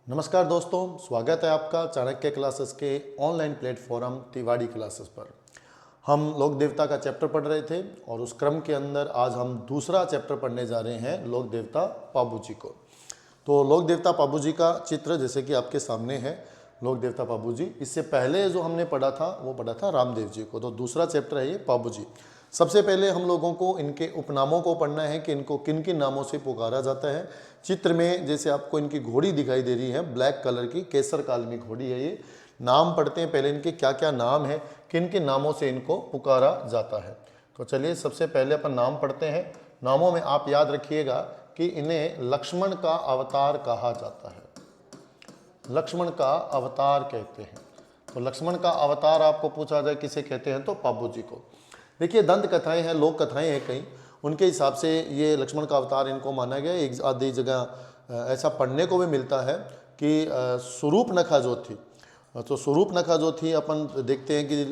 नमस्कार दोस्तों, स्वागत है आपका चाणक्य क्लासेस के ऑनलाइन प्लेटफॉर्म तिवारी क्लासेस पर। हम लोक देवता का चैप्टर पढ़ रहे थे और उस क्रम के अंदर आज हम दूसरा चैप्टर पढ़ने जा रहे हैं लोक देवता पाबू जी को। तो लोक देवता पाबू जी का चित्र जैसे कि आपके सामने है, लोक देवता पाबू जी। इससे पहले जो हमने पढ़ा था वो पढ़ा था रामदेव जी को। तो दूसरा चैप्टर है ये पाबू जी। सबसे पहले हम लोगों को इनके उपनामों को पढ़ना है कि इनको किन किन नामों से पुकारा जाता है। चित्र में जैसे आपको इनकी घोड़ी दिखाई दे रही है, ब्लैक कलर की केसर कालमी घोड़ी है ये। नाम पढ़ते हैं पहले इनके क्या क्या नाम है, किन किन नामों से इनको पुकारा जाता है। तो चलिए सबसे पहले अपन नाम पढ़ते हैं। नामों में आप याद रखिएगा कि इन्हें लक्ष्मण का अवतार कहा जाता है। लक्ष्मण का अवतार कहते हैं। तो लक्ष्मण का अवतार आपको पूछा जाए किसे कहते हैं तो पाबू जी को। देखिए दंत कथाएं हैं, लोक कथाएं हैं कई, उनके हिसाब से ये लक्ष्मण का अवतार इनको माना गया। एक आधी जगह ऐसा पढ़ने को भी मिलता है कि स्वरूपनखा जो थी, तो स्वरूपनखा जो थी, अपन देखते हैं कि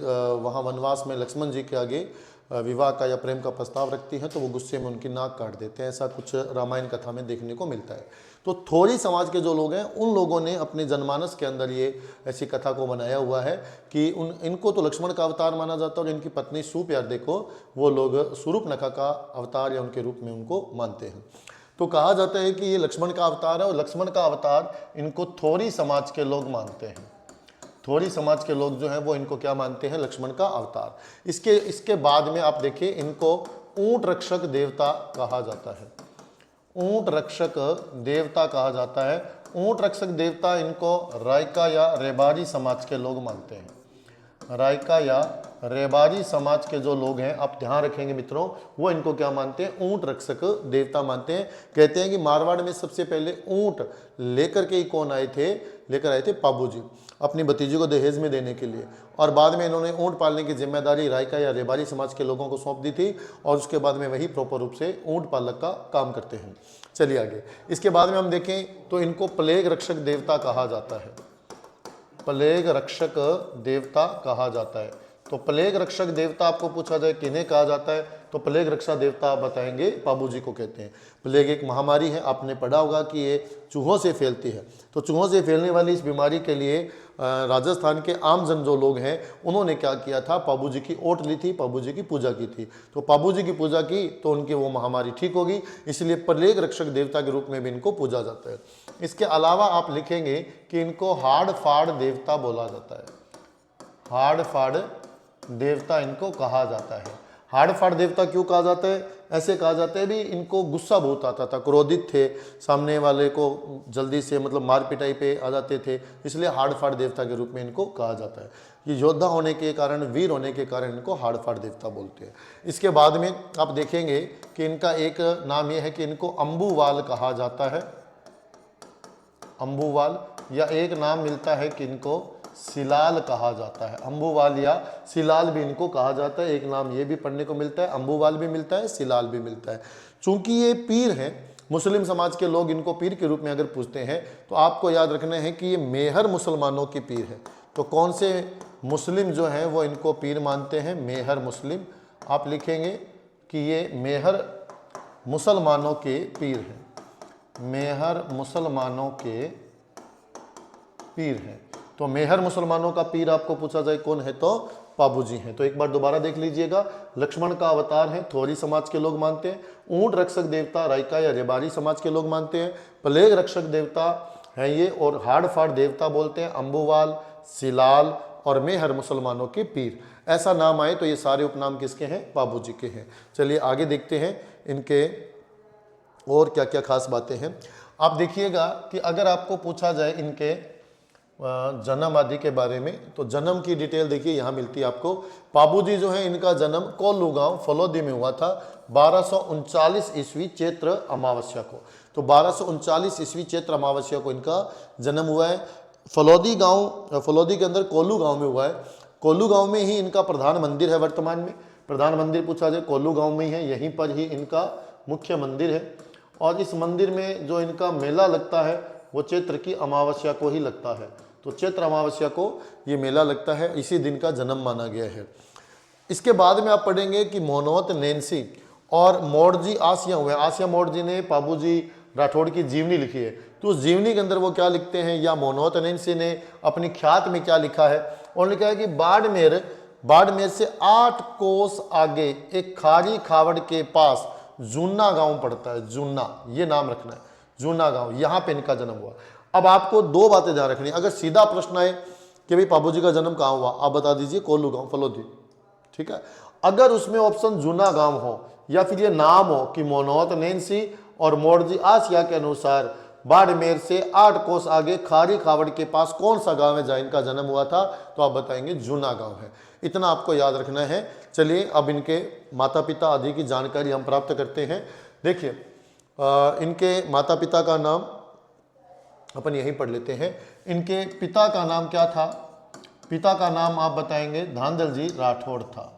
वहाँ वनवास में लक्ष्मण जी के आगे विवाह का या प्रेम का प्रस्ताव रखती हैं तो वो गुस्से में उनकी नाक काट देते हैं। ऐसा कुछ रामायण कथा में देखने को मिलता है। तो थोड़ी समाज के जो लोग हैं उन लोगों ने अपने जनमानस के अंदर ये ऐसी कथा को बनाया हुआ है कि इनको तो लक्ष्मण का अवतार माना जाता है और इनकी पत्नी सुप्यार को वो लोग स्वरूपनखा का अवतार या उनके रूप में उनको मानते हैं। तो कहा जाता है कि ये लक्ष्मण का अवतार है और लक्ष्मण का अवतार इनको थोड़ी समाज के लोग मानते हैं। थोड़ी समाज के लोग जो हैं वो इनको क्या मानते हैं, लक्ष्मण का अवतार। इसके बाद में आप देखिए इनको ऊंट रक्षक देवता कहा जाता है। ऊंट रक्षक देवता कहा जाता है। ऊंट रक्षक देवता इनको रायका या रेबारी समाज के लोग मानते हैं। रायका या रेबारी समाज के जो लोग हैं, आप ध्यान रखेंगे मित्रों, वो इनको क्या मानते हैं, ऊंट रक्षक देवता मानते हैं। कहते हैं कि मारवाड़ में सबसे पहले ऊंट लेकर के ही कौन आए थे, लेकर आए थे पाबू जी अपनी भतीजी को दहेज में देने के लिए। और बाद में इन्होंने ऊंट पालने की जिम्मेदारी रायका या रेबारी समाज के लोगों को सौंप दी थी और उसके बाद में वही प्रॉपर रूप से ऊंट पालक का काम करते हैं। चलिए आगे, इसके बाद में हम देखें तो इनको प्लेग रक्षक देवता कहा जाता है। प्लेग रक्षक देवता कहा जाता है। तो प्लेग रक्षक देवता आपको पूछा जाए किन्हें कहा जाता है तो प्लेग रक्षा देवता आप बताएंगे पाबू जी को कहते हैं। प्लेग एक महामारी है, आपने पढ़ा होगा कि ये चूहों से फैलती है। तो चूहों से फैलने वाली इस बीमारी के लिए राजस्थान के आम जन जो लोग हैं उन्होंने क्या किया था, पाबू जी की ओट ली थी, पाबू जी की पूजा की थी। तो पाबू जी की पूजा की तो उनकी वो महामारी ठीक होगी, इसलिए प्लेग रक्षक देवता के रूप में भी इनको पूजा जाता है। इसके अलावा आप लिखेंगे कि इनको हाड़ फाड़ देवता बोला जाता है। हाड़ फाड़ देवता इनको कहा जाता है। हाड़ फाड़ देवता क्यों कहा जाता है, ऐसे कहा जाता है भी इनको गुस्सा बहुत आता था, क्रोधित थे, सामने वाले को जल्दी से मतलब मार पिटाई पे आ जाते थे, इसलिए हाड़ फाड़ देवता के रूप में इनको कहा जाता है। ये योद्धा होने के कारण, वीर होने के कारण इनको हाड़ फाड़ देवता बोलते हैं। इसके बाद में आप देखेंगे कि इनका एक नाम यह है कि इनको अम्बुवाल कहा जाता है। अम्बुवाल, या एक नाम मिलता है कि इनको सिलाल कहा जाता है। अम्बुवाल या सिलाल भी इनको कहा जाता है। एक नाम ये भी पढ़ने को मिलता है, अम्बुवाल भी मिलता है, सिलाल भी मिलता है। चूंकि ये पीर हैं, मुस्लिम समाज के लोग इनको पीर के रूप में अगर पूछते हैं तो आपको याद रखना है कि ये मेहर मुसलमानों की पीर है। तो कौन से मुस्लिम जो हैं वो इनको पीर मानते हैं, मेहर मुस्लिम। आप लिखेंगे कि ये मेहर मुसलमानों के पीर हैं। मेहर मुसलमानों के पीर हैं। तो मेहर मुसलमानों का पीर आपको पूछा जाए कौन है तो पाबू जी हैं। तो एक बार दोबारा देख लीजिएगा, लक्ष्मण का अवतार है, थोड़ी समाज के लोग मानते हैं। ऊंट रक्षक देवता रायका या रेबारी समाज के लोग मानते हैं। प्लेग रक्षक देवता है ये, और हाड़ फाड़ देवता बोलते हैं अम्बुवाल, सिलाल और मेहर मुसलमानों के पीर। ऐसा नाम आए तो ये सारे उपनाम किसके हैं, पाबू जी के हैं। चलिए आगे देखते हैं इनके और क्या क्या खास बातें हैं। आप देखिएगा कि अगर आपको पूछा जाए इनके जन्म आदि के बारे में तो जन्म की डिटेल देखिए यहाँ मिलती है आपको। पाबू जी जो है इनका जन्म कोल्लू गांव फलोदी में हुआ था 1239 ईस्वी चैत्र अमावस्या को। तो 1239 ईस्वी चैत्र अमावस्या को इनका जन्म हुआ है। फलोदी गांव, फलोदी के अंदर कोल्लू गांव में हुआ है। कोल्लू गांव में ही इनका प्रधान मंदिर है। वर्तमान में प्रधान मंदिर पूछा जाए कोल्लू गांव में ही है, यहीं पर ही इनका मुख्य मंदिर है। और इस मंदिर में जो इनका मेला लगता है वो चैत्र की अमावस्या को ही लगता है। तो चैत्र अमावस्या को ये मेला लगता है, इसी दिन का जन्म माना गया है। इसके बाद में आप पढ़ेंगे कि मोनोवत नैन्सी और मोड़ जी आसिया हुए। आसिया मोड़ जी ने पाबू जी राठौड़ की जीवनी लिखी है, तो उस जीवनी के अंदर वो क्या लिखते हैं, या मनोहर नैनसी ने अपनी ख्यात में क्या लिखा है, उन्होंने कहा है कि बाड़मेर से 8 कोस आगे एक खारी खावड़ के पास जूना गांव पड़ता है। जूना, ये नाम रखना है, जूना गांव, यहाँ पे इनका जन्म हुआ। अब आपको 2 बातें ध्यान रखनी है। अगर सीधा प्रश्न आए कि भाई बाबूजी का जन्म कहाँ हुआ, आप बता दीजिए कोल्लू गांव, फलोदी, ठीक है। अगर उसमें ऑप्शन जूना गांव हो या फिर ये नाम हो कि मनोहर नैनसी और मोरजी आसिया के अनुसार बाड़मेर से 8 कोस आगे खारी खावड़ के पास कौन सा गांव है जहाँ इनका जन्म हुआ था, तो आप बताएंगे जूना गांव है। इतना आपको याद रखना है। चलिए अब इनके माता पिता आदि की जानकारी हम प्राप्त करते हैं। देखिए इनके माता पिता का नाम अपन यहीं पढ़ लेते हैं। इनके पिता का नाम क्या था, पिता का नाम आप बताएंगे धांधल जी राठौड़ था।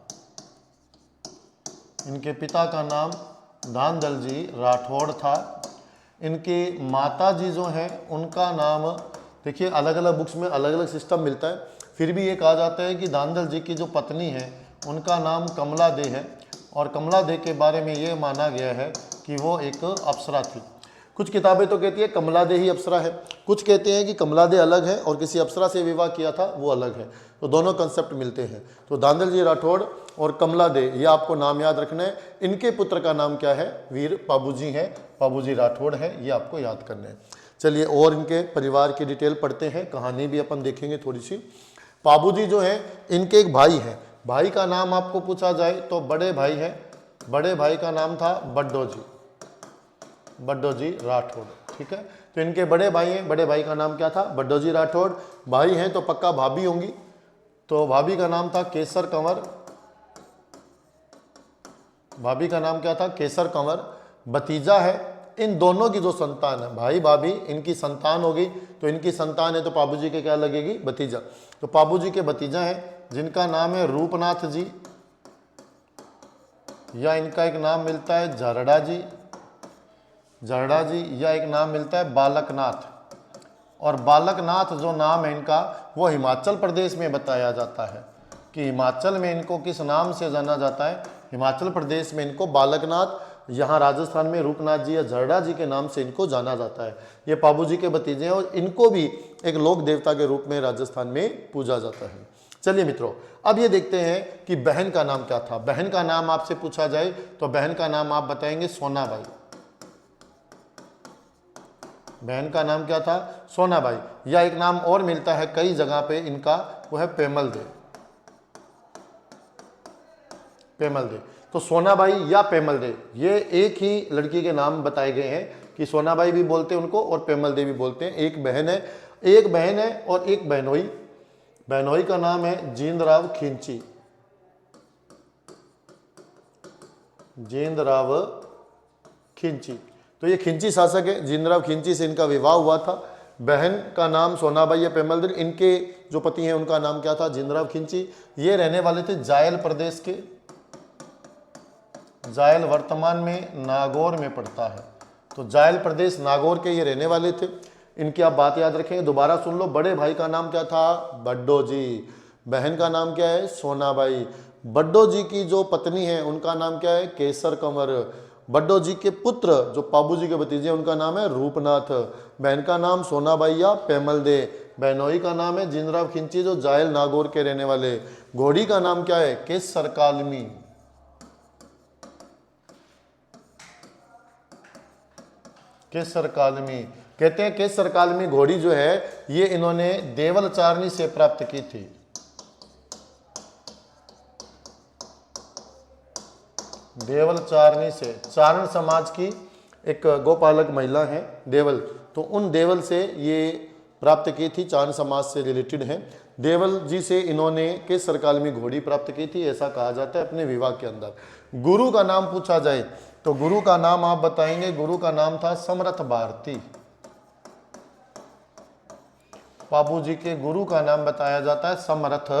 इनके पिता का नाम धांधल जी राठौड़ था। इनकी माता जी जो हैं उनका नाम, देखिए अलग अलग बुक्स में अलग अलग सिस्टम मिलता है, फिर भी ये कहा जाता है कि धांधल जी की जो पत्नी है उनका नाम कमला दे है, और कमला दे के बारे में ये माना गया है कि वो एक अप्सरा थी। कुछ किताबें तो कहती है कमला दे ही अप्सरा है, कुछ कहते हैं कि कमला दे अलग है और किसी अप्सरा से विवाह किया था वो अलग है, तो दोनों कंसेप्ट मिलते हैं। तो धांधल जी राठौड़ और कमला दे, ये आपको नाम याद रखना है। इनके पुत्र का नाम क्या है, वीर पाबूजी है, पाबूजी राठौड़ है, ये आपको याद करना है। चलिए और इनके परिवार की डिटेल पढ़ते हैं, कहानी भी अपन देखेंगे थोड़ी सी। पाबूजी जो है इनके एक भाई है, भाई का नाम आपको पूछा जाए तो बड़े भाई है, बड़े भाई का नाम था बड्डोजी राठौड़, ठीक है। तो इनके बड़े भाई हैं, बड़े भाई का नाम क्या था, बड्डोजी राठौड़। भाई हैं तो पक्का भाभी होंगी, तो भाभी का नाम था केसर कंवर, भाभी का नाम क्या था, केसर कंवर। भतीजा है, इन दोनों की जो संतान है, भाई भाभी, इनकी संतान होगी, तो इनकी संतान है तो पाबूजी के क्या लगेगी, भतीजा। तो पाबूजी के भतीजा हैं जिनका नाम है रूपनाथ जी, या इनका एक नाम मिलता है झरड़ा जी, या एक नाम मिलता है बालकनाथ। और बालकनाथ जो नाम है इनका वो हिमाचल प्रदेश में बताया जाता है कि हिमाचल में इनको किस नाम से जाना जाता है, हिमाचल प्रदेश में इनको बालकनाथ, यहाँ राजस्थान में रूपनाथ जी या झरड़ा जी के नाम से इनको जाना जाता है। ये पाबूजी के भतीजे हैं और इनको भी एक लोक देवता के रूप में राजस्थान में पूजा जाता है। चलिए मित्रों, अब ये देखते हैं कि बहन का नाम क्या था। बहन का नाम आपसे पूछा जाए तो बहन का नाम आप बताएंगे सोनाबाई। बहन का नाम क्या था, सोनाबाई। या एक नाम और मिलता है कई जगह पे इनका, वो है पेमल दे, पेमल दे। तो सोनाबाई या पेमल दे, ये एक ही लड़की के नाम बताए गए हैं कि सोनाबाई भी बोलते हैं उनको और पेमल दे भी बोलते हैं। एक बहन है और एक बहनोई। बहनोई का नाम है जींदराव खिंची, जींदराव खिंची। तो ये खिंची शासक है, जींदराव खिंची से इनका विवाह हुआ था। बहन का नाम सोनाबाई या पेमल दे, इनके जो पति हैं उनका नाम क्या था, जींदराव खिंची। ये रहने वाले थे जायल प्रदेश के, जायल वर्तमान में नागौर में पड़ता है, तो जायल प्रदेश नागौर के ये रहने वाले थे। इनकी आप बात याद रखेंगे, दोबारा सुन लो। बड़े भाई का नाम क्या था, बड्डोजी। बहन का नाम क्या है, सोनाबाई। बड्डोजी की जो पत्नी है उनका नाम क्या है, केसर कंवर। बड्डोजी के पुत्र जो पाबूजी के भतीजे उनका नाम है रूपनाथ। बहन का नाम सोनाबाई या पेमल दे। बहनोई का नाम है जींदराव खिंची जो जायल नागौर के रहने वाले। घोड़ी का नाम क्या है, केसर कालमी। केसर कालमी कहते हैं, केसर कालमी घोड़ी जो है ये इन्होंने देवल चारनी से प्राप्त की थी। देवल चारनी से, चारण समाज की एक गोपालक महिला है देवल, तो उन देवल से ये प्राप्त की थी, चारण समाज से रिलेटेड है। देवल जी से इन्होंने केसर कालमी घोड़ी प्राप्त की थी, ऐसा कहा जाता है अपने विवाह के अंदर। गुरु का नाम पूछा जाए तो गुरु का नाम आप बताएंगे, गुरु का नाम था समर्थ भारती। बाबूजी के गुरु का नाम बताया जाता है समर्थ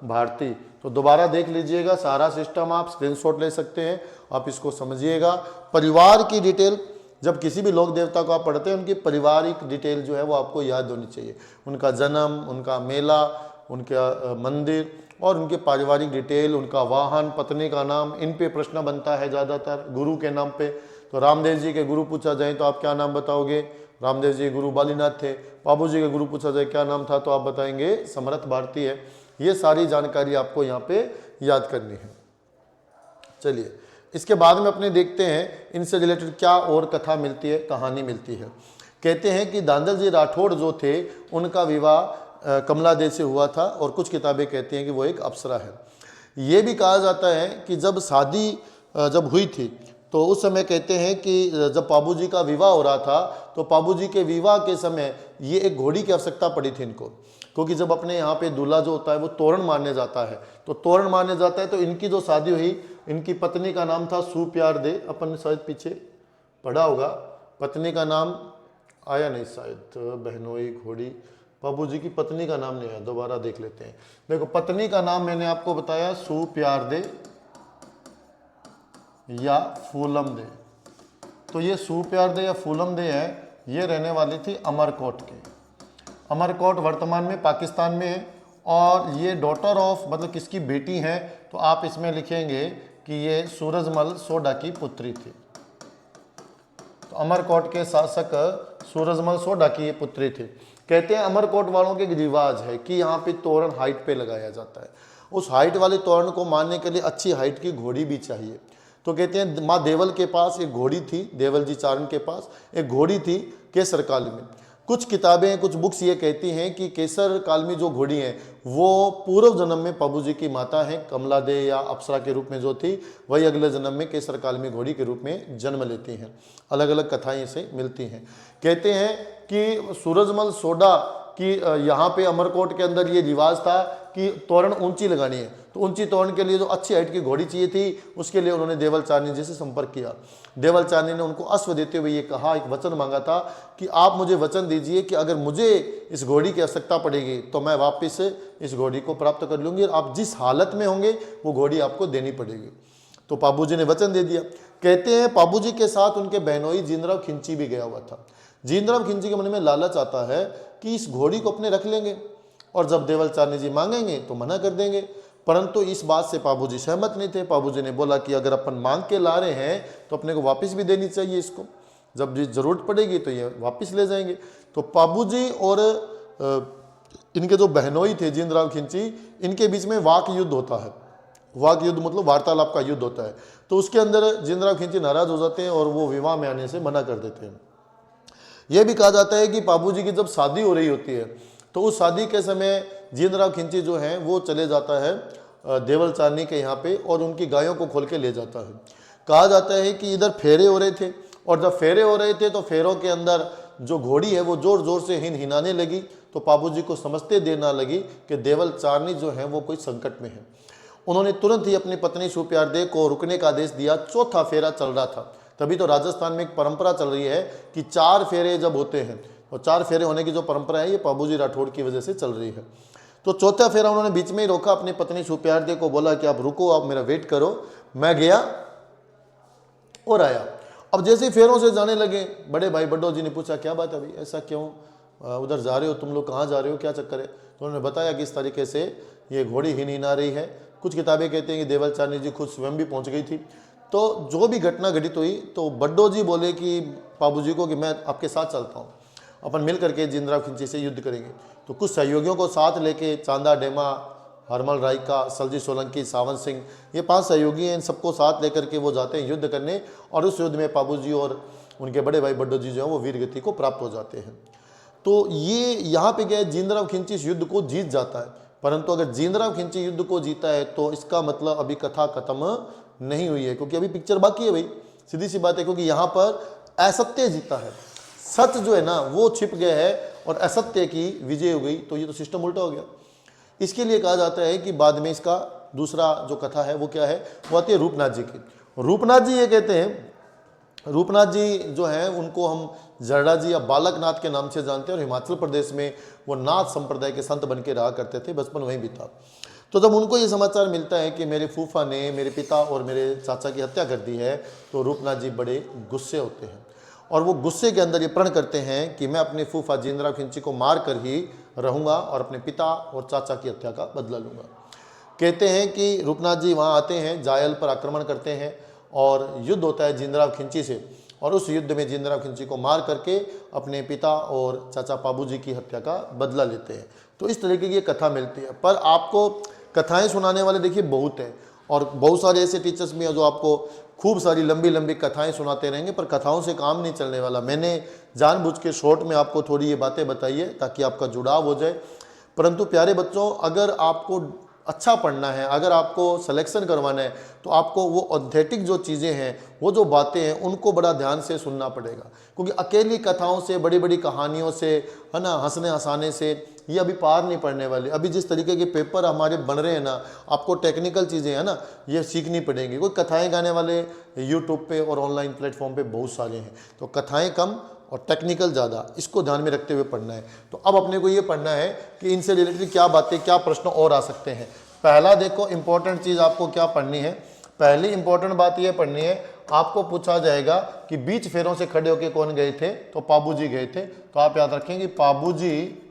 भारती। तो दोबारा देख लीजिएगा, सारा सिस्टम आप स्क्रीनशॉट ले सकते हैं, आप इसको समझिएगा। परिवार की डिटेल, जब किसी भी लोक देवता को आप पढ़ते हैं उनकी पारिवारिक डिटेल जो है वो आपको याद होनी चाहिए। उनका जन्म, उनका मेला, उनका मंदिर और उनके पारिवारिक डिटेल, उनका वाहन, पत्नी का नाम, इन पे प्रश्न बनता है ज़्यादातर गुरु के नाम पे। तो रामदेव जी के गुरु पूछा जाए तो आप क्या नाम बताओगे? रामदेव जी गुरु बालीनाथ थे। बाबू जी के गुरु पूछा जाए क्या नाम था, तो आप बताएंगे समर्थ भारती है। ये सारी जानकारी आपको यहाँ पे याद करनी है। चलिए इसके बाद में अपने देखते हैं इनसे रिलेटेड क्या और कथा मिलती है, कहानी मिलती है। कहते हैं कि धांधल जी राठौड़ जो थे उनका विवाह कमला देवी से हुआ था, और कुछ किताबें कहती हैं कि वो एक अप्सरा है। ये भी कहा जाता है कि जब शादी जब हुई थी तो उस समय कहते हैं कि जब पाबूजी का विवाह हो रहा था तो पाबूजी के विवाह के समय ये एक घोड़ी की आवश्यकता पड़ी थी इनको, क्योंकि जब अपने यहाँ पे दूल्हा जो होता है वो तोरण मारने जाता है, तो तोरण मारने जाता है तो इनकी जो शादी हुई, इनकी पत्नी का नाम था सुप्यार दे। अपन ने शायद पीछे पढ़ा होगा, पत्नी का नाम आया नहीं शायद, बहनोई घोड़ी, बाबूजी की पत्नी का नाम नहीं आया, दोबारा देख लेते हैं। देखो पत्नी का नाम मैंने आपको बताया सुप्यार दे या फूलम दे। तो ये सुप्यार दे या फूलम दे है, ये रहने वाली थी अमरकोट के। अमरकोट वर्तमान में पाकिस्तान में है, और ये डॉटर ऑफ मतलब किसकी बेटी हैं, तो आप इसमें लिखेंगे कि ये सूरजमल सोडा की पुत्री थी। तो अमरकोट के शासक सूरजमल सोडा की ये पुत्री थी। कहते हैं अमरकोट वालों के रिवाज है कि यहाँ पे तोरण हाइट पे लगाया जाता है। उस हाइट वाले तोरण को मारने के लिए अच्छी हाइट की घोड़ी भी चाहिए। तो कहते हैं माँ देवल के पास एक घोड़ी थी, देवल जी चारण के पास एक घोड़ी थी केसर काल में। कुछ किताबें, कुछ बुक्स ये कहती हैं कि केसर काल में जो घोड़ी है वो पूर्व जन्म में पाबूजी की माता है कमला दे या अप्सरा के रूप में जो थी, वही अगले जन्म में केसर काल में घोड़ी के रूप में जन्म लेती हैं। अलग अलग कथाएं इसे मिलती हैं। कहते हैं कि सूरजमल सोडा कि यहाँ पे अमरकोट के अंदर ये रिवाज था कि तोरण ऊंची लगानी है, तो ऊंची तोरण के लिए जो अच्छी हाइट की घोड़ी चाहिए थी, उसके लिए उन्होंने देवल चारनी जी से संपर्क किया। देवल चारनी ने उनको अश्व देते हुए ये कहा, एक वचन मांगा था कि आप मुझे वचन दीजिए कि अगर मुझे इस घोड़ी की आवश्यकता पड़ेगी तो मैं वापस इस घोड़ी को प्राप्त कर लूँगी, और आप जिस हालत में होंगे वो घोड़ी आपको देनी पड़ेगी। तो पाबूजी ने वचन दे दिया। कहते हैं पाबूजी के साथ उनके बहनोई जिंदराव खिंची भी गया हुआ था। जिंदराव खिंची के मन में लालच आता है कि इस घोड़ी को अपने रख लेंगे, और जब देवल चारनी जी मांगेंगे तो मना कर देंगे। परंतु इस बात से पाबूजी सहमत नहीं थे। पाबूजी ने बोला कि अगर अपन मांग के ला रहे हैं तो अपने को वापस भी देनी चाहिए इसको, जब जरूरत पड़ेगी तो ये वापस ले जाएंगे। तो पाबूजी और इनके जो बहनोई थे जिंदराव खिंची, इनके बीच में वाक युद्ध होता है। वाक युद्ध मतलब वार्तालाप का युद्ध होता है। तो उसके अंदर जिंदराव खिंची नाराज हो जाते हैं और वो विवाह में आने से मना कर देते हैं। यह भी कहा जाता है कि पाबूजी की जब शादी हो रही होती है तो उस शादी के समय जिंदराव खिंची जो है वो चले जाता है देवल चारनी के यहाँ पे, और उनकी गायों को खोल के ले जाता है। कहा जाता है कि इधर फेरे हो रहे थे, और जब फेरे हो रहे थे तो फेरों के अंदर जो घोड़ी है वो जोर जोर से हिनाने लगी। तो पाबूजी को समझते देर ना लगी कि देवल चारनी जो है वो कोई संकट में है। उन्होंने तुरंत ही अपनी पत्नी सुप्यार दे को रुकने का आदेश दिया। चौथा फेरा चल रहा था। तभी तो राजस्थान में एक परंपरा चल रही है कि 4 फेरे जब होते हैं, और 4 फेरे होने की जो परंपरा है ये पाबूजी राठौड़ की वजह से चल रही है। तो चौथा फेरा उन्होंने बीच में ही रोका। अपनी पत्नी सुप्यार दे को बोला कि आप रुको, आप मेरा वेट करो। मैं गया और आया। अब जैसे ही फेरों से जाने लगे, बड़े भाई बड्डो जी ने पूछा क्या बात है भाई, ऐसा क्यों उधर जा रहे हो, तुम लोग कहाँ जा रहे हो, क्या चक्कर है? तो उन्होंने बताया कि इस तरीके से ये घोड़ी हिना रही है। कुछ किताबें कहते हैं कि देवल चारनी जी खुद स्वयं भी पहुंच गई थी। तो जो भी घटना घटित हुई, तो बड्डो जी बोले कि पाबूजी को कि मैं आपके साथ चलता हूँ, अपन मिल करके जिंदराव खिंची से युद्ध करेंगे। तो कुछ सहयोगियों को साथ लेके चांदा डेमा, हरमल रायका, सलजी सोलंकी, सावन सिंह, ये 5 सहयोगी हैं। इन सबको साथ लेकर के वो जाते हैं युद्ध करने, और उस युद्ध में पाबूजी और उनके बड़े भाई बड्डो जी जो है वो वीर गति को प्राप्त हो जाते हैं। तो ये यहाँ पे क्या है, जिंदराव खिंची इस युद्ध को जीत जाता है। परंतु अगर जिंदराव खिंची युद्ध को जीता है तो इसका मतलब अभी कथा खत्म नहीं हुई है, क्योंकि अभी पिक्चर बाकी है भाई, सीधी सी बात है। क्योंकि यहाँ पर असत्य जीता है, सच जो है ना वो छिप गया है और असत्य की विजय हो गई। तो ये तो सिस्टम उल्टा हो गया। इसके लिए कहा जाता है कि बाद में इसका दूसरा जो कथा है वो क्या है, वो आती है रूपनाथ जी की। रूपनाथ जी ये कहते हैं, रूपनाथ जी जो हैं उनको हम जरडा जी या बालकनाथ के नाम से जानते हैं, और हिमाचल प्रदेश में वो नाथ संप्रदाय के संत बन के रहा करते थे, बचपन वहीं बीता। तो जब उनको ये समाचार मिलता है कि मेरे फूफा ने मेरे पिता और मेरे चाचा की हत्या कर दी है, तो रूपनाथ जी बड़े गुस्से होते हैं, और वो गुस्से के अंदर ये प्रण करते हैं कि मैं अपने फूफा जिंदराव खिंची को मार कर ही रहूँगा और अपने पिता और चाचा की हत्या का बदला लूँगा। कहते हैं कि रूपनाथ जी वहाँ आते हैं, जायल पर आक्रमण करते हैं, और युद्ध होता है जिंदराव खिंची से, और उस युद्ध में जिंदराव खिंची को मार करके अपने पिता और चाचा पाबूजी की हत्या का बदला लेते हैं। तो इस तरीके की ये कथा मिलती है। पर आपको कथाएं सुनाने वाले देखिए बहुत हैं, और बहुत सारे ऐसे टीचर्स भी हैं जो आपको खूब सारी लंबी लंबी कथाएं सुनाते रहेंगे, पर कथाओं से काम नहीं चलने वाला। मैंने जानबूझ के शॉर्ट में आपको थोड़ी ये बातें बताई है ताकि आपका जुड़ाव हो जाए। परंतु प्यारे बच्चों, अगर आपको अच्छा पढ़ना है, अगर आपको सिलेक्शन करवाना है, तो आपको वो ऑथेंटिक जो चीज़ें हैं, वो जो बातें हैं, उनको बड़ा ध्यान से सुनना पड़ेगा। क्योंकि अकेली कथाओं से, बड़ी बड़ी कहानियों से, है ना, हंसने हंसाने से ये अभी पार नहीं पड़ने वाली। अभी जिस तरीके के पेपर हमारे बन रहे हैं ना, आपको टेक्निकल चीज़ें हैं ना, ये सीखनी पड़ेंगी। कोई कथाएं गाने वाले यूट्यूब पे और ऑनलाइन प्लेटफॉर्म पे बहुत सारे हैं, तो कथाएं कम और टेक्निकल ज़्यादा, इसको ध्यान में रखते हुए पढ़ना है। तो अब अपने को ये पढ़ना है कि इनसे रिलेटेड क्या बातें, क्या प्रश्न और आ सकते हैं। पहला देखो इंपॉर्टेंट चीज़ आपको क्या पढ़नी है, पहली इंपॉर्टेंट बात ये पढ़नी है, आपको पूछा जाएगा कि बीच फेरों से खड़े होकर कौन गए थे, तो पाबूजी गए थे। तो आप याद रखेंगे पाबूजी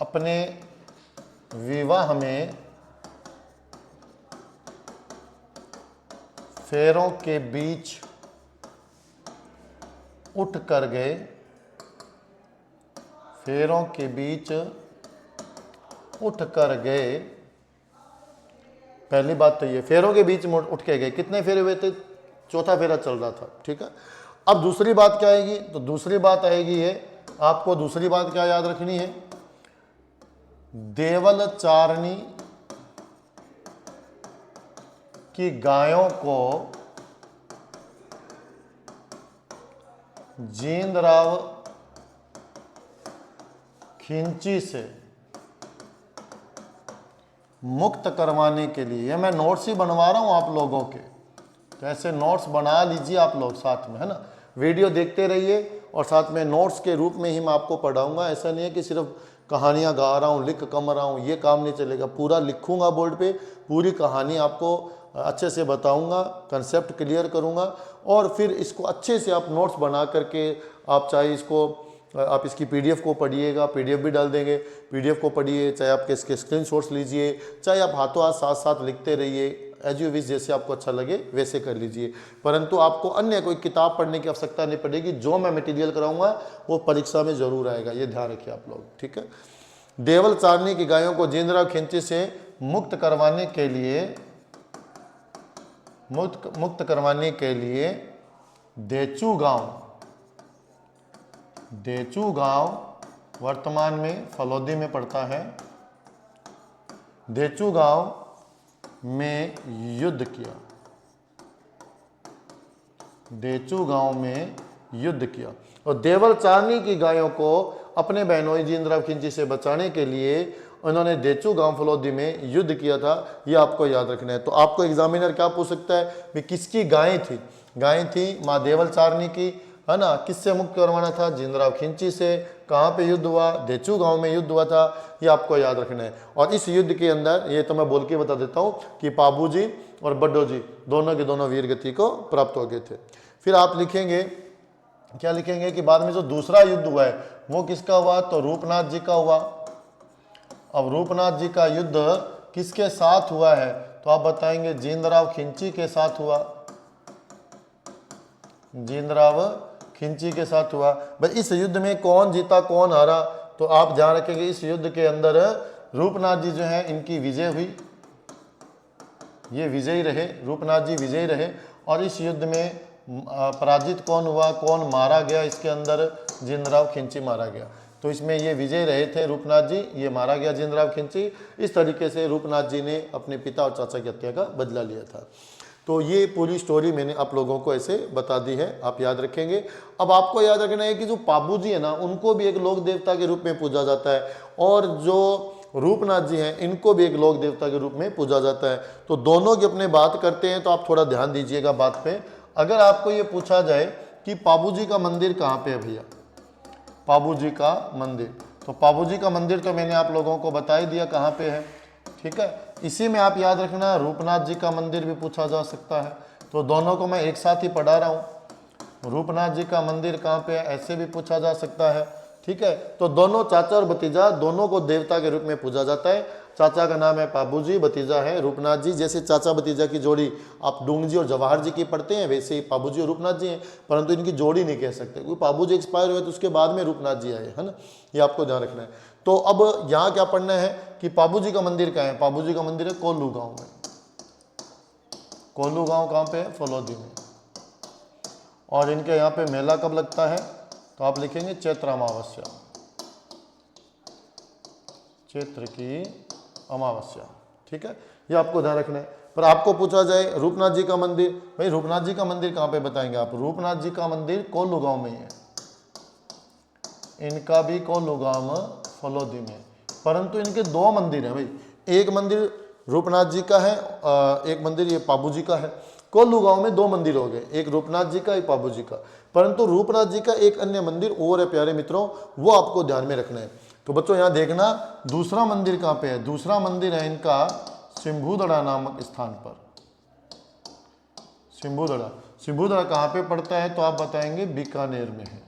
अपने विवाह में फेरों के बीच उठ कर गए, फेरों के बीच उठ कर गए। पहली बात तो ये, फेरों के बीच में उठ के गए। कितने फेरे हुए थे? चौथा फेरा चल रहा था, ठीक है। अब दूसरी बात क्या आएगी, तो दूसरी बात आएगी है, आपको दूसरी बात क्या याद रखनी है, देवल चारणी की गायों को जींदराव खिंची से मुक्त करवाने के लिए, ये मैं नोट्स ही बनवा रहा हूं आप लोगों के, तो ऐसे नोट्स बना लीजिए आप लोग साथ में, है ना। वीडियो देखते रहिए और साथ में नोट्स के रूप में ही मैं आपको पढ़ाऊंगा। ऐसा नहीं है कि सिर्फ कहानियां गा रहा हूं, लिख कम रहा हूं, ये काम नहीं चलेगा। पूरा लिखूंगा बोर्ड पे, पूरी कहानी आपको अच्छे से बताऊंगा, कंसेप्ट क्लियर करूंगा, और फिर इसको अच्छे से आप नोट्स बना करके, आप चाहे इसको आप इसकी पीडीएफ को पढ़िएगा, पीडीएफ भी डाल देंगे, पीडीएफ को पढ़िए, चाहे आप इसके स्क्रीनशॉट्स लीजिए, चाहे आप हाथों हाथ साथ साथ लिखते रहिए, एज यू विश, जैसे आपको अच्छा लगे वैसे कर लीजिए। परंतु आपको अन्य कोई किताब पढ़ने की आवश्यकता नहीं पड़ेगी। जो मैं मटेरियल कराऊंगा वो परीक्षा में जरूर आएगा, ये ध्यान रखिए आप लोग, ठीक है। देवल चारणी की गायों को जींदराव खिंची से मुक्त करवाने के लिए, मुक्त करवाने के लिए देचू गांव वर्तमान में फलौदी में पड़ता है, देचू गांव में युद्ध किया, देचू गांव में युद्ध किया। और देवल चारणी की गायों को अपने बहनोई जींदराव खिंची से बचाने के लिए उन्होंने देचू गांव फलौदी में युद्ध किया था। ये आपको याद रखना है। तो आपको एग्जामिनर क्या पूछ सकता है कि किसकी गायें थी? गायें थी माँ देवल चारणी की, है ना। किससे मुक्त करवाना था? जींदराव खिंची से। कहाँ पे युद्ध हुआ? देचू गांव में युद्ध हुआ था। ये आपको याद रखना है। और इस युद्ध के अंदर, ये तो मैं बोल के बता देता हूँ कि पाबूजी और बड्डो जी दोनों के दोनों वीर गति को प्राप्त हो गए थे। फिर आप लिखेंगे, क्या लिखेंगे कि बाद में जो दूसरा युद्ध हुआ है वो किसका हुआ? तो रूपनाथ जी का हुआ। अब रूपनाथ जी का युद्ध किसके साथ हुआ है? तो आप बताएंगे जींदराव खिंची के साथ हुआ, जींदराव खिंची के साथ हुआ। भाई इस युद्ध में कौन जीता कौन हारा? तो आप ध्यान रखेंगे इस युद्ध के अंदर रूपनाथ जी जो है इनकी विजय हुई, ये विजयी रहे, रूपनाथ जी विजयी रहे। और इस युद्ध में पराजित कौन हुआ, कौन मारा गया? इसके अंदर जींदराव खिंची मारा गया। तो इसमें ये विजय रहे थे रूपनाथ जी, ये मारा गया जींदराव खिंची। इस तरीके से रूपनाथ जी ने अपने पिता और चाचा की हत्या का बदला लिया था। तो ये पूरी स्टोरी मैंने आप लोगों को ऐसे बता दी है, आप याद रखेंगे। अब आपको याद रखना है कि जो पाबूजी है ना, उनको भी एक लोक देवता के रूप में पूजा जाता है, और जो रूपनाथ जी हैं इनको भी एक लोक देवता के रूप में पूजा जाता है। तो दोनों की अपने बात करते हैं, तो आप थोड़ा ध्यान दीजिएगा बात पे। अगर आपको ये पूछा जाए कि पाबूजी का मंदिर कहाँ पे है भैया, पाबूजी का मंदिर, तो पाबूजी का मंदिर तो मैंने आप लोगों को बता ही दिया कहाँ पे है, ठीक है। इसी में आप याद रखना रूपनाथ जी का मंदिर भी पूछा जा सकता है। तो दोनों को मैं एक साथ ही पढ़ा रहा हूँ। रूपनाथ जी का मंदिर कहाँ पे है ऐसे भी पूछा जा सकता है, ठीक है। तो दोनों चाचा और भतीजा दोनों को देवता के रूप में पूजा जाता है। चाचा का नाम है पाबूजी, भतीजा है रूपनाथ जी। जैसे चाचा भतीजा की जोड़ी आप डूंग जी और जवाहर जी की पढ़ते हैं, वैसे ही पाबूजी और रूपनाथ जी हैं, परंतु इनकी जोड़ी नहीं कह सकते, क्योंकि पाबूजी एक्सपायर हुए तो उसके बाद में रूपनाथ जी आए, है ना, ये आपको ध्यान रखना है। तो अब यहाँ क्या पढ़ना है कि पाबूजी का मंदिर कहाँ है? पाबूजी का मंदिर है कोल्लू गाँव में। कोल्लू गाँव कहाँ पे है? फलोदी में। और इनके यहाँ पे मेला कब लगता है? तो आप लिखेंगे चैत्र अमावस्या, चैत्र की अमावस्या, ठीक है, ये आपको ध्यान रखना है। पर आपको पूछा जाए रूपनाथ जी का मंदिर, भाई रूपनाथ जी का मंदिर कहाँ पे बताएंगे आप? रूपनाथ जी का मंदिर कोल्लू गाँव में ही है, इनका भी कोल्लू गाँव फलोदी में, परंतु इनके दो मंदिर हैं भाई। एक मंदिर रूपनाथ जी का है, एक मंदिर ये पाबूजी का है। कोल्लू गांव में दो मंदिर हो गए, एक रूपनाथ जी का, एक पाबूजी का। परंतु रूपनाथ जी का एक अन्य मंदिर और है प्यारे मित्रों, वो आपको ध्यान में रखना है। तो बच्चों यहाँ देखना दूसरा मंदिर कहाँ पे है? दूसरा मंदिर है इनका सिंभूदड़ा नामक स्थान पर। सिंभूदड़ा, सिंभूदड़ा कहाँ पे पड़ता है? तो आप बताएंगे बीकानेर में है।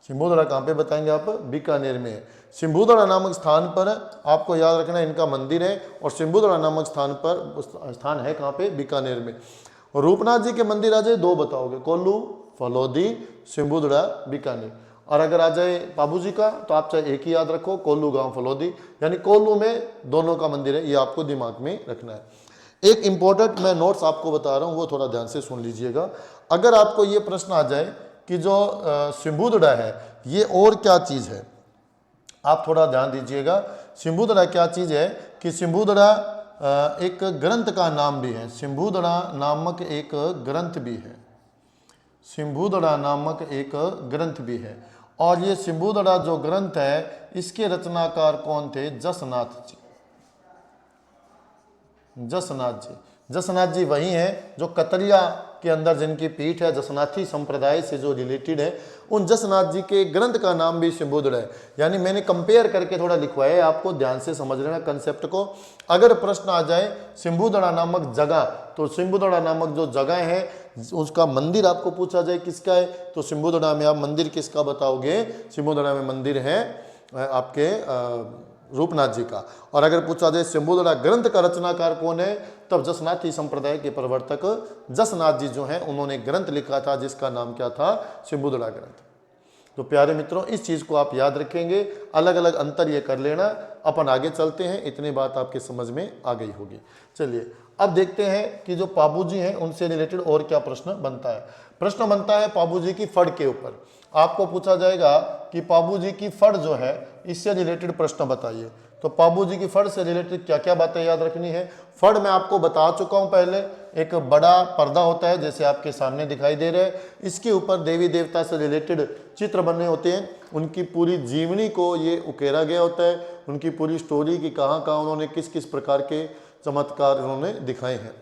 सिंभूदड़ा कहाँ पे बताएंगे आप? बीकानेर में है। सिंभूदड़ा नामक स्थान पर आपको याद रखना इनका मंदिर है, और सिंभूदड़ा नामक स्थान पर स्थान है कहाँ पे? बीकानेर में। और रूपनाथ जी के मंदिर आ जाए दो बताओगे, कोल्लू फलोदी, सिंभूदड़ा बीकानेर। और अगर आ जाए पाबूजी का तो आप चाहे एक ही याद रखो, कोल्लू गांव फलोदी, यानी कोल्लू में दोनों का मंदिर है, ये आपको दिमाग में रखना है। एक इंपॉर्टेंट मैं नोट्स आपको बता रहा हूँ, वो थोड़ा ध्यान से सुन लीजिएगा। अगर आपको ये प्रश्न आ जाए कि जो सिंभूदड़ा है ये और क्या चीज़ है, आप थोड़ा ध्यान दीजिएगा। सिंभूदड़ा क्या चीज़ है कि सिंभूदड़ा एक ग्रंथ का नाम भी है। सिंभूदड़ा नामक एक ग्रंथ भी है, सिंभूदड़ा नामक एक ग्रंथ भी है। और ये सिंभूदड़ा जो ग्रंथ है इसके रचनाकार कौन थे? जसनाथ जी। जसनाथ जी, जसनाथ जी वही हैं जो कतरिया के अंदर जिनकी पीठ है, जसनाथी संप्रदाय से जो रिलेटेड है, उन जसनाथ जी के ग्रंथ का नाम भी सिंभूदड़ा है। यानी मैंने कंपेयर करके थोड़ा लिखवाया है, आपको ध्यान से समझ लेना कंसेप्ट को। अगर प्रश्न आ जाए सिंभूदड़ा नामक जगह, तो सिंभूदड़ा नामक जो जगह है उसका मंदिर आपको पूछा जाए किसका है, तो सिंभूदड़ा में आप मंदिर किसका बताओगे? सिंभूदड़ा में मंदिर है आपके रूपनाथ जी का। और अगर पूछा जाए सिंभूदड़ा ग्रंथ का रचनाकार कौन है, तब जसनाथी संप्रदाय के प्रवर्तक जसनाथ जी जो हैं उन्होंने ग्रंथ लिखा था जिसका नाम क्या था? सिंभूदड़ा ग्रंथ। तो प्यारे मित्रों इस चीज़ को आप याद रखेंगे, अलग अलग अंतर ये कर लेना। अपन आगे चलते हैं, इतनी बात आपके समझ में आ गई होगी। चलिए अब देखते हैं कि जो पाबूजी हैं उनसे रिलेटेड और क्या प्रश्न बनता है। प्रश्न बनता है पाबूजी की फड़ के ऊपर। आपको पूछा जाएगा कि पाबूजी की फड़ जो है इससे रिलेटेड प्रश्न बताइए। तो पाबूजी की फड़ से रिलेटेड क्या क्या बातें याद रखनी है? फड़ मैं आपको बता चुका हूं पहले, एक बड़ा पर्दा होता है जैसे आपके सामने दिखाई दे रहा है, इसके ऊपर देवी देवता से रिलेटेड चित्र बने होते हैं, उनकी पूरी जीवनी को ये उकेरा गया होता है, उनकी पूरी स्टोरी की कहाँ कहाँ उन्होंने किस किस प्रकार के चमत्कार उन्होंने दिखाए हैं।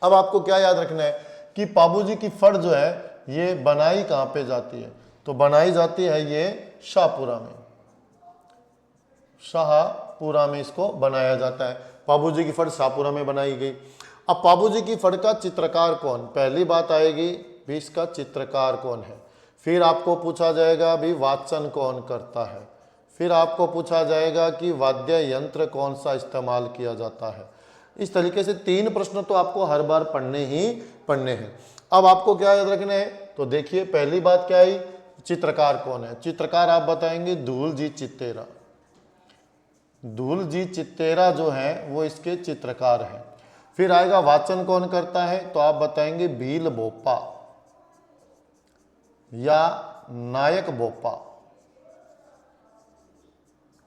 अब आपको क्या याद रखना है कि पाबूजी की फड़ जो है ये बनाई कहाँ पे जाती है? तो बनाई जाती है ये शाहपुरा में, शाहपुरा में इसको बनाया जाता है। पाबूजी की फड़ शाहपुरा में बनाई गई। अब पाबूजी की फड़ का चित्रकार कौन? पहली बात आएगी भी इसका चित्रकार कौन है, फिर आपको पूछा जाएगा भी वाचन कौन करता है, फिर आपको पूछा जाएगा कि वाद्य यंत्र कौन सा इस्तेमाल किया जाता है। इस तरीके से 3 प्रश्न तो आपको हर बार पढ़ने ही पढ़ने हैं। अब आपको क्या याद रखना है? तो देखिए पहली बात क्या आई, चित्रकार कौन है? चित्रकार आप बताएंगे धूल जी चित्तेरा। धूल जी चित्तेरा जो है वो इसके चित्रकार हैं। फिर आएगा वाचन कौन करता है? तो आप बताएंगे भील बोपा या नायक बोपा।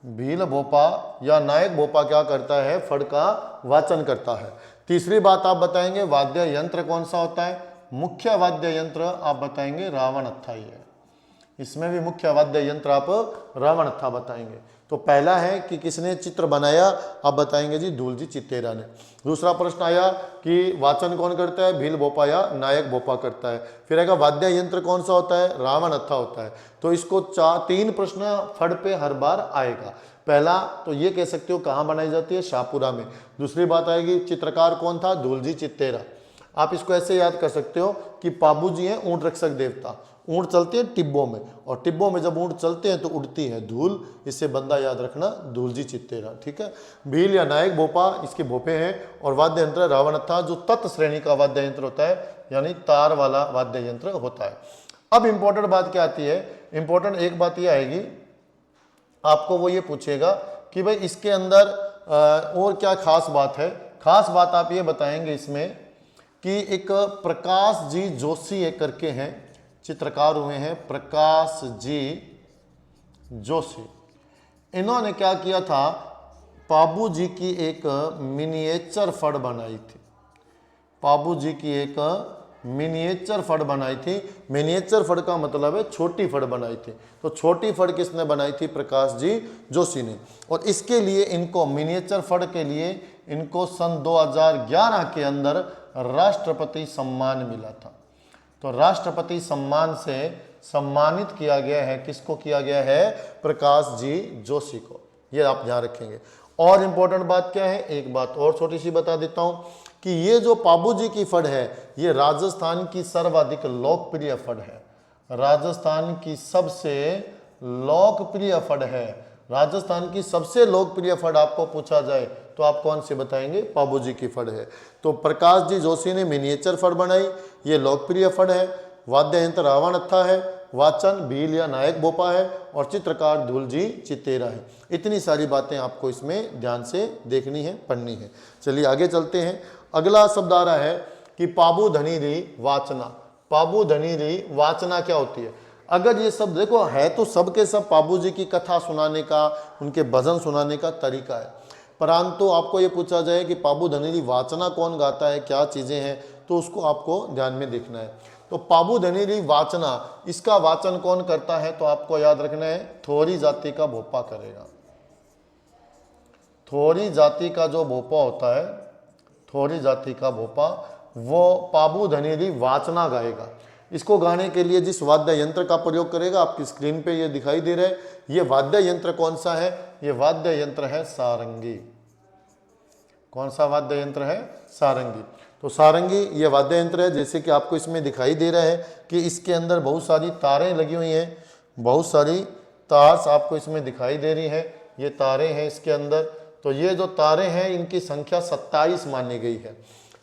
भील बोपा या नायक बोपा क्या करता है? फड़ का वाचन करता है। तीसरी बात आप बताएंगे वाद्य यंत्र कौन सा होता है? मुख्य वाद्य यंत्र आप बताएंगे रावण अत्था ही है। इसमें भी मुख्य वाद्य यंत्र आप रावण अत्था बताएंगे। तो पहला है कि किसने चित्र बनाया, आप बताएंगे जी धूल जी चित्तेरा ने। दूसरा प्रश्न आया कि वाचन कौन करता है? भील बोपा या नायक बोपा करता है। फिर आएगा वाद्य यंत्र कौन सा होता है? रावण अत्था होता है। तो इसको 3 प्रश्न फड़ पे हर बार आएगा। पहला तो ये कह सकते हो कहाँ बनाई जाती है? शाहपुरा में। दूसरी बात आएगी चित्रकार कौन था? धूल जी चित्तेरा। आप इसको ऐसे याद कर सकते हो कि पाबूजी हैं ऊंट रक्षक देवता, ऊंट चलते हैं टिब्बों में, और टिब्बों में जब ऊंट चलते हैं तो उड़ती है धूल, इससे बंदा याद रखना धूलजी चित्तेरा। ठीक है। भील या नायक भोपा इसके भोपे हैं, और वाद्य यंत्र रावणत्था जो तत् श्रेणी का वाद्य यंत्र होता है, यानी तार वाला वाद्य यंत्र होता है। अब इंपॉर्टेंट बात क्या आती है, इंपॉर्टेंट एक बात यह आएगी आपको, वो ये पूछेगा कि भाई इसके अंदर और क्या खास बात है। खास बात आप ये बताएंगे इसमें कि एक प्रकाश जी जोशी एक करके हैं, चित्रकार हुए हैं प्रकाश जी जोशी। इन्होंने क्या किया था, पाबू जी की एक मिनिएचर फड़ बनाई थी। पाबू जी की एक मिनिएचर फड़ बनाई थी। मिनिएचर फड़ का मतलब है छोटी फड़ बनाई थी। तो छोटी फड़ किसने बनाई थी, प्रकाश जी जोशी ने। और इसके लिए इनको मिनिएचर फड़ के लिए इनको सन 2011 के अंदर राष्ट्रपति सम्मान मिला था। तो राष्ट्रपति सम्मान से सम्मानित किया गया है, किसको किया गया है, प्रकाश जी जोशी को। ये आप ध्यान रखेंगे। और इंपॉर्टेंट बात क्या है, एक बात और छोटी सी बता देता हूं कि ये जो पाबू जी की फड़ है, ये राजस्थान की सर्वाधिक लोकप्रिय फड़ है। राजस्थान की सबसे लोकप्रिय फड़ है। राजस्थान की सबसे लोकप्रिय फड़ आपको पूछा जाए तो आप कौन सी बताएंगे, पाबू जी की फड़ है। तो प्रकाश जी जोशी ने मिनिएचर फड़ बनाई, ये लोकप्रिय फड़ है। वाद्य यंत्र रावणत्था है, वाचन भील या नायक भोपा है, और चित्रकार धूलजी चित्तेरा है। इतनी सारी बातें आपको इसमें ध्यान से देखनी है, पढ़नी है। चलिए आगे चलते हैं। अगला शब्द आ रहा है कि पाबू धनीरी वाचना। पाबू धनीरी वाचना क्या होती है। अगर ये सब देखो है तो सबके सब पाबू जी की कथा सुनाने का, उनके भजन सुनाने का तरीका है, परंतु आपको ये पूछा जाए कि पाबू धनीरी वाचना कौन गाता है, क्या चीजें हैं, तो उसको आपको ध्यान में देखना है। तो पाबू धनीरी वाचना, इसका वाचन कौन करता है, तो आपको याद रखना है थोरी जाति का भोपा करेगा। थोरी जाति का जो भोपा होता है, थोरी जाति का भोपा, वो पाबू धनीरी वाचना गाएगा। इसको गाने के लिए जिस वाद्य यंत्र का प्रयोग करेगा, आपकी स्क्रीन पे ये दिखाई दे रहा है। ये वाद्य यंत्र कौन सा है, ये वाद्य यंत्र है सारंगी। कौन सा वाद्य यंत्र है, सारंगी। तो सारंगी ये वाद्य यंत्र है, जैसे कि आपको इसमें दिखाई दे रहा है कि इसके अंदर बहुत सारी तारें लगी हुई हैं, बहुत सारी तार आपको इसमें दिखाई दे रही है। ये तारें हैं इसके अंदर। तो ये जो तारें हैं इनकी संख्या 27 मानी गई है।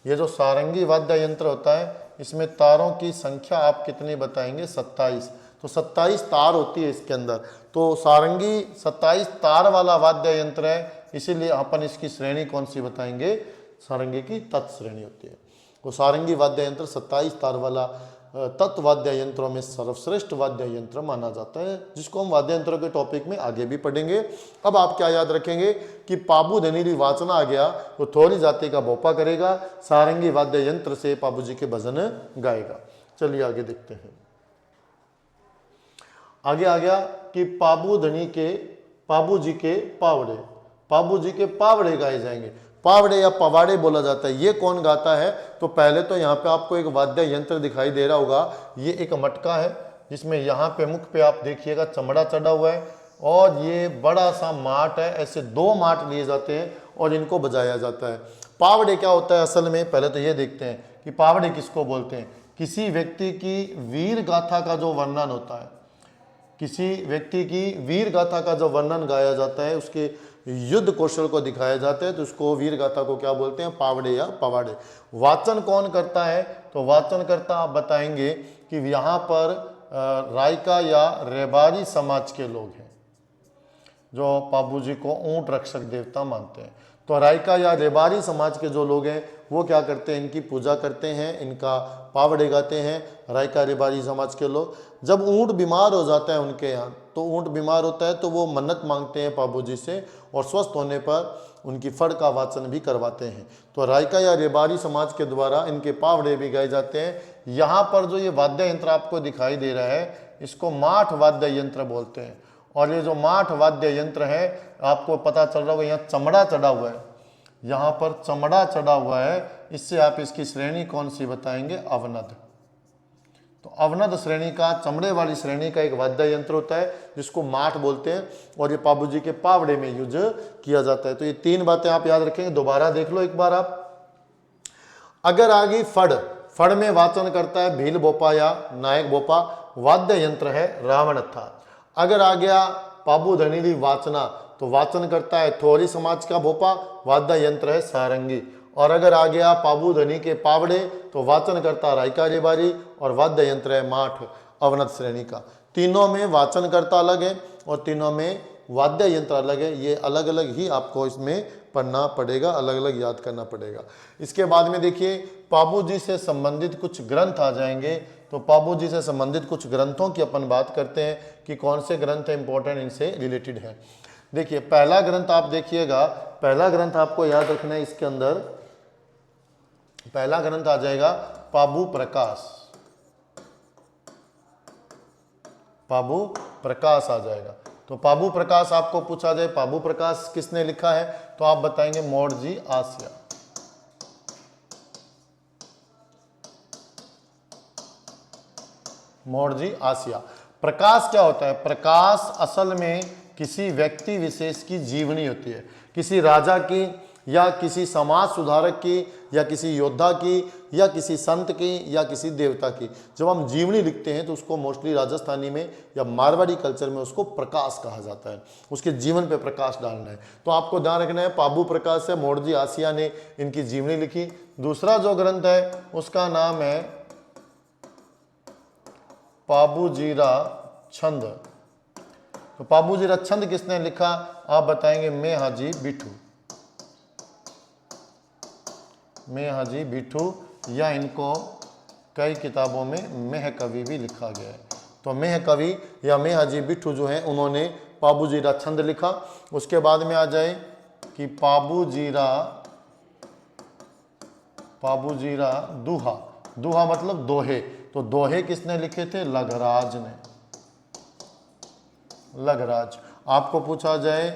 ये जो सारंगी वाद्य यंत्र होता है, इसमें तारों की संख्या आप कितनी बताएंगे, 27। तो 27 तार होती है इसके अंदर। तो सारंगी 27 तार वाला वाद्य यंत्र है, इसीलिए अपन इसकी श्रेणी कौन सी बताएंगे, सारंगी की तत् श्रेणी होती है। तो सारंगी वाद्य यंत्र 27 तार वाला तत् वाद्य यंत्रों में सर्वश्रेष्ठ वाद्य यंत्र माना जाता है, जिसको हम वाद्य यंत्रों के टॉपिक में आगे भी पढ़ेंगे। अब आप क्या याद रखेंगे कि पाबू धनीरी वाचना आ गया तो थोरी जाति का भोपा करेगा, सारंगी वाद्य यंत्र से पाबू जी के भजन गाएगा। चलिए आगे देखते हैं। आगे आ गया कि पाबू धनी के, पाबू जी के पावड़े, पाबू जी के पावड़े गाए जाएंगे। पावड़े या पवाड़े बोला जाता है। ये कौन गाता है, तो पहले तो यहाँ पे आपको एक वाद्य यंत्र दिखाई दे रहा होगा। ये एक मटका है जिसमें यहाँ पे मुख पे आप देखिएगा चमड़ा चढ़ा हुआ है, और ये बड़ा सा माट है। ऐसे 2 माट लिए जाते हैं और इनको बजाया जाता है। पावड़े क्या होता है असल में, पहले तो ये देखते हैं कि पावड़े किसको बोलते हैं। किसी व्यक्ति की वीर गाथा का जो वर्णन होता है, किसी व्यक्ति की वीर गाथा का जो वर्णन गाया जाता है, उसके युद्ध कौशल को दिखाया जाता है, तो उसको वीर गाथा को क्या बोलते हैं, पावड़े या पवाड़े। वाचन कौन करता है, तो वाचन करता आप बताएंगे कि यहाँ पर रायका या रेबारी समाज के लोग हैं जो पाबू जी को ऊंट रक्षक देवता मानते हैं। तो रायका या रेबारी समाज के जो लोग हैं वो क्या करते हैं, इनकी पूजा करते हैं, इनका पावड़े गाते हैं रायका रेबारी समाज के लोग। जब ऊंट बीमार हो जाता है उनके यहाँ, तो ऊंट बीमार होता है तो वो मन्नत मांगते हैं पाबू जी से, और स्वस्थ होने पर उनकी फड़ का वाचन भी करवाते हैं। तो रायका या रेबारी समाज के द्वारा इनके पावड़े भी गाए जाते हैं। यहाँ पर जो ये वाद्य यंत्र आपको दिखाई दे रहा है, इसको माठ वाद्य यंत्र बोलते हैं। और ये जो माठ वाद्य यंत्र है, आपको पता चल रहा होगा यहाँ चमड़ा चढ़ा हुआ है, यहाँ पर चमड़ा चढ़ा हुआ है, इससे आप इसकी श्रेणी कौन सी बताएंगे, अवनद। तो अवनद श्रेणी का, चमड़े वाली श्रेणी का एक वाद्य यंत्र होता है जिसको माठ बोलते हैं, और ये पाबू जी के पावड़े में यूज किया जाता है। तो ये 3 बातें आप याद रखेंगे, दोबारा देख लो एक बार आप। अगर आ गई फड़, फड़ में वाचन करता है भील भोपा या नायक भोपा। वाद्य यंत्र है रावणत्था। अगर आ गया पाबू धनीली वाचना, तो वाचन करता है थोरी समाज का भोपा, वाद्य यंत्र है सारंगी। और अगर आ गया पाबू धनी के पावड़े, तो वाचन करता रायका रेबारी और वाद्य यंत्र है माठ अवनत श्रेणी का। तीनों में वाचन करता अलग है और तीनों में वाद्य यंत्र अलग है। ये अलग अलग ही आपको इसमें पढ़ना पड़ेगा, अलग अलग याद करना पड़ेगा। इसके बाद में देखिए पाबू जी से संबंधित कुछ ग्रंथ आ जाएंगे। तो पाबू जी से संबंधित कुछ ग्रंथों की अपन बात करते हैं कि कौन से ग्रंथ इंपॉर्टेंट इनसे रिलेटेड है। देखिए पहला ग्रंथ आप देखिएगा, पहला ग्रंथ आपको याद रखना है। इसके अंदर पहला ग्रंथ आ जाएगा पाबू प्रकाश, पाबू प्रकाश आ जाएगा। तो पाबू प्रकाश आपको पूछा जाए पाबू प्रकाश किसने लिखा है, तो आप बताएंगे मोड़जी आसिया। मोड़जी आसिया। प्रकाश क्या होता है? प्रकाश असल में किसी व्यक्ति विशेष की जीवनी होती है, किसी राजा की या किसी समाज सुधारक की या किसी योद्धा की या किसी संत की या किसी देवता की। जब हम जीवनी लिखते हैं तो उसको मोस्टली राजस्थानी में या मारवाड़ी कल्चर में उसको प्रकाश कहा जाता है, उसके जीवन पे प्रकाश डालना है। तो आपको ध्यान रखना है पाबू प्रकाश से मोड़जी आसिया ने इनकी जीवनी लिखी। दूसरा जो ग्रंथ है उसका नाम है पाबूजीरा छंद। तो पाबूजीरा छंद किसने लिखा, आप बताएंगे मैं हाजी बिठू, मैं हाजी बिठू, या इनको कई किताबों में मेह कवि भी लिखा गया है। तो मेह कवि या मेह हाजी बिठू जो है उन्होंने पाबूजीरा छंद लिखा। उसके बाद में आ जाए कि पाबूजीरा दूहा, दूहा मतलब दोहे। तो दोहे किसने लिखे थे? लघराज ने, लघराज। आपको पूछा जाए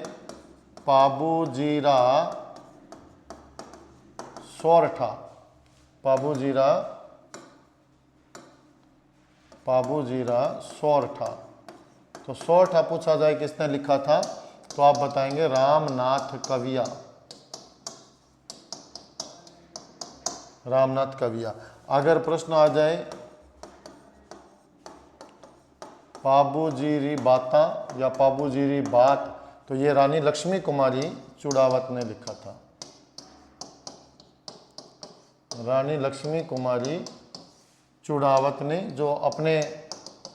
पाबूजीरा सोरठा, पाबूजीरा सोरठा। तो सोरठा पूछा जाए किसने लिखा था, तो आप बताएंगे रामनाथ कविया, रामनाथ कविया। अगर प्रश्न आ जाए पाबूजीरी बाता या पाबूजीरी बात, तो ये रानी लक्ष्मी कुमारी चुड़ावत ने लिखा था, रानी लक्ष्मी कुमारी चुड़ावत ने, जो अपने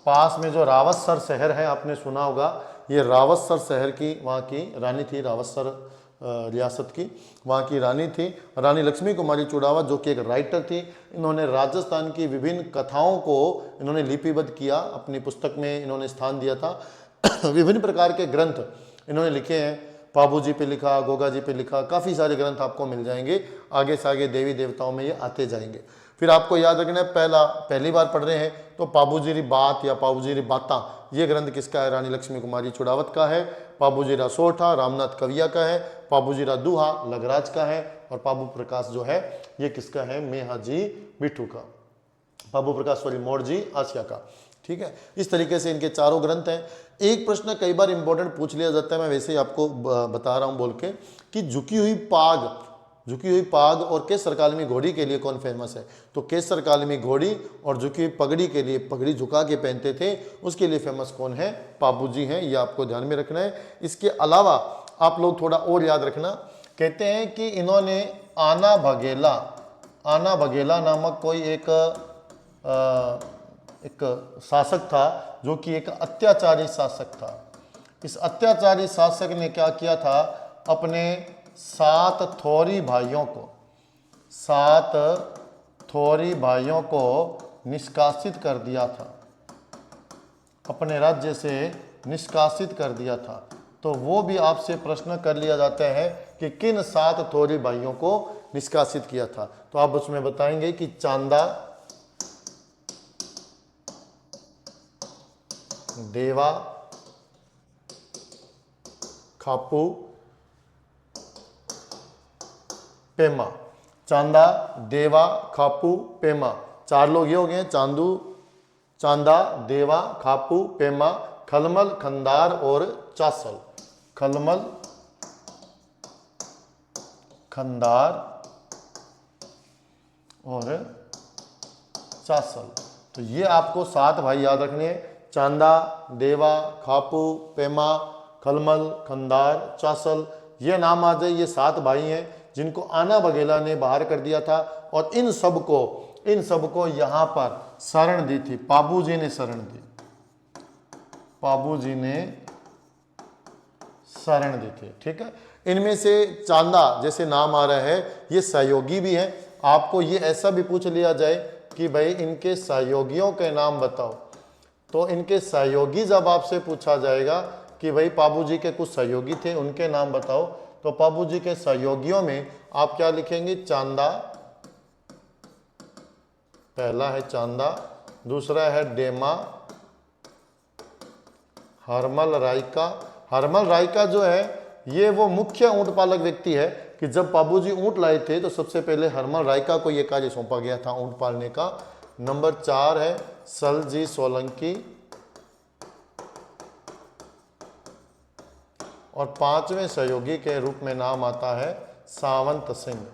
पास में जो रावतसर शहर है आपने सुना होगा, ये रावतसर शहर की वहाँ की रानी थी, रावतसर रियासत की वहाँ की रानी थी रानी लक्ष्मी कुमारी चुड़ावत, जो कि एक राइटर थी। इन्होंने राजस्थान की विभिन्न कथाओं को इन्होंने लिपिबद्ध किया, अपनी पुस्तक में इन्होंने स्थान दिया था। विभिन्न प्रकार के ग्रंथ इन्होंने लिखे हैं, पाबू जी पे लिखा, गोगा जी पे लिखा, काफ़ी सारे ग्रंथ आपको मिल जाएंगे। आगे से आगे देवी देवताओं में ये आते जाएंगे। फिर आपको याद रखना है, पहली बार पढ़ रहे हैं तो पाबूजीरी बात या पाबूजीरी बाता, ये ग्रंथ किसका है? रानी लक्ष्मी कुमारी चुड़ावत का है। पाबूजीरा सोरठा रामनाथ कविया का है। पाबूजीरा दूहा लघराज का है। और पाबू प्रकाश जो है ये किसका है? मेहाजी बिठू का, पाबू प्रकाश सॉरी मोड़जी आसिया का। ठीक है, इस तरीके से इनके चारों ग्रंथ हैं। एक प्रश्न कई बार इंपॉर्टेंट पूछ लिया जाता है, मैं वैसे ही आपको बता रहा हूं बोल के, कि झुकी हुई पाग और केसर कालमी घोड़ी के लिए कौन फेमस है? तो केसर कालमी घोड़ी और झुकी हुई पगड़ी के लिए, पगड़ी झुका के पहनते थे, उसके लिए फेमस कौन है? पाबू जी हैं। ये आपको ध्यान में रखना है। इसके अलावा आप लोग थोड़ा और याद रखना, कहते हैं कि इन्होंने आना बघेला नामक कोई एक शासक था, जो कि एक अत्याचारी शासक था। इस अत्याचारी शासक ने क्या किया था? अपने 7 थोरी भाइयों को निष्कासित कर दिया था, अपने राज्य से निष्कासित कर दिया था। तो वो भी आपसे प्रश्न कर लिया जाता है कि किन 7 थोरी भाइयों को निष्कासित किया था। तो आप उसमें बताएंगे कि चांदा, देवा, खापू, पेमा। चांदा, देवा, खापू, पेमा, 4 लोग ये हो गए। चांदा, देवा, खापू, पेमा, खलमल, खंदार और चासल। खलमल, खंदार और चासल। तो ये आपको 7 भाई याद रखने हैं। चांदा, देवा, खापू, पेमा, खलमल, खंदार, चासल, ये नाम आ जाए। ये 7 भाई हैं जिनको आना बघेला ने बाहर कर दिया था और इन सबको यहाँ पर शरण दी थी, पाबू जी ने शरण दी, पाबू जी ने शरण दी थी। ठीक है, इनमें से चांदा जैसे नाम आ रहा है ये सहयोगी भी है। आपको ये ऐसा भी पूछ लिया जाए कि भाई इनके सहयोगियों के नाम बताओ, तो इनके सहयोगी जब आपसे पूछा जाएगा कि भाई पाबू जी के कुछ सहयोगी थे उनके नाम बताओ, तो पाबू जी के सहयोगियों में आप क्या लिखेंगे? चांदा, पहला है चांदा, दूसरा है डेमा, हरमल रायका। हरमल रायका जो है ये वो मुख्य ऊंट पालक व्यक्ति है कि जब पाबूजी ऊंट लाए थे तो सबसे पहले हरमल रायका को यह कार्य सौंपा गया था ऊंट पालने का। नंबर 4 है सलजी सोलंकी और 5वें सहयोगी के रूप में नाम आता है सावंत सिंह।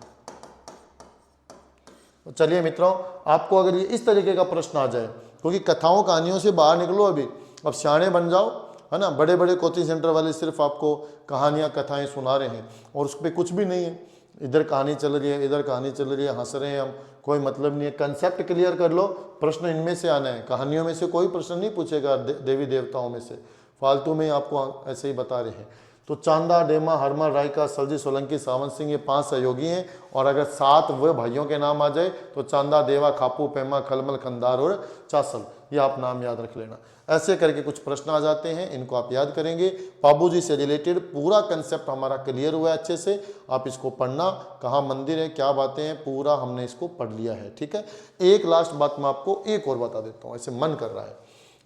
तो चलिए मित्रों, आपको अगर ये इस तरीके का प्रश्न आ जाए, क्योंकि कथाओं कहानियों से बाहर निकलो, अभी अब सियाने बन जाओ, है ना। बड़े बड़े कोचिंग सेंटर वाले सिर्फ आपको कहानियाँ कथाएं सुना रहे हैं और उस पर कुछ भी नहीं है। इधर कहानी चल रही है, इधर कहानी चल रही है, हंस रहे हैं हम, कोई मतलब नहीं है। कंसेप्ट क्लियर कर लो, प्रश्न इनमें से आना है। कहानियों में से कोई प्रश्न नहीं पूछेगा, देवी देवताओं में से फालतू में आपको ऐसे ही बता रहे हैं। तो चांदा, डेमा, हरमल रायका, सलजी सोलंकी, सावंत सिंह, ये 5 सहयोगी हैं। और अगर 7 वे भाइयों के नाम आ जाए तो चांदा, देवा, खापू, पेमा, खलमल, खंदार और चासल, ये आप नाम याद रख लेना। ऐसे करके कुछ प्रश्न आ जाते हैं, इनको आप याद करेंगे। पाबूजी से रिलेटेड पूरा कंसेप्ट हमारा क्लियर हुआ है अच्छे से। आप इसको पढ़ना, कहाँ मंदिर है, क्या बातें हैं, पूरा हमने इसको पढ़ लिया है। ठीक है, एक लास्ट बात मैं आपको एक और बता देता हूँ। ऐसे मन कर रहा है,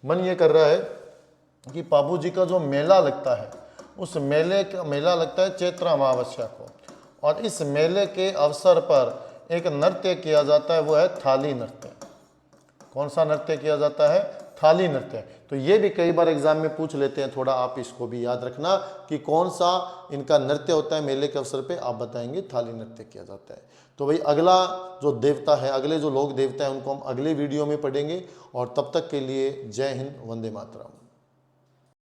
मन ये कर रहा है कि पाबूजी का जो मेला लगता है, उस मेले का मेला लगता है चैत्र अमावस्या को, और इस मेले के अवसर पर एक नृत्य किया जाता है, वो है थाली नृत्य। कौन सा नृत्य किया जाता है? थाली नृत्य। तो ये भी कई बार एग्जाम में पूछ लेते हैं, थोड़ा आप इसको भी याद रखना कि कौन सा इनका नृत्य होता है मेले के अवसर पे। आप बताएंगे थाली नृत्य किया जाता है। तो भाई अगला जो देवता है, अगले जो लोक देवता है, उनको हम अगले वीडियो में पढ़ेंगे। और तब तक के लिए जय हिंद, वंदे मातरम।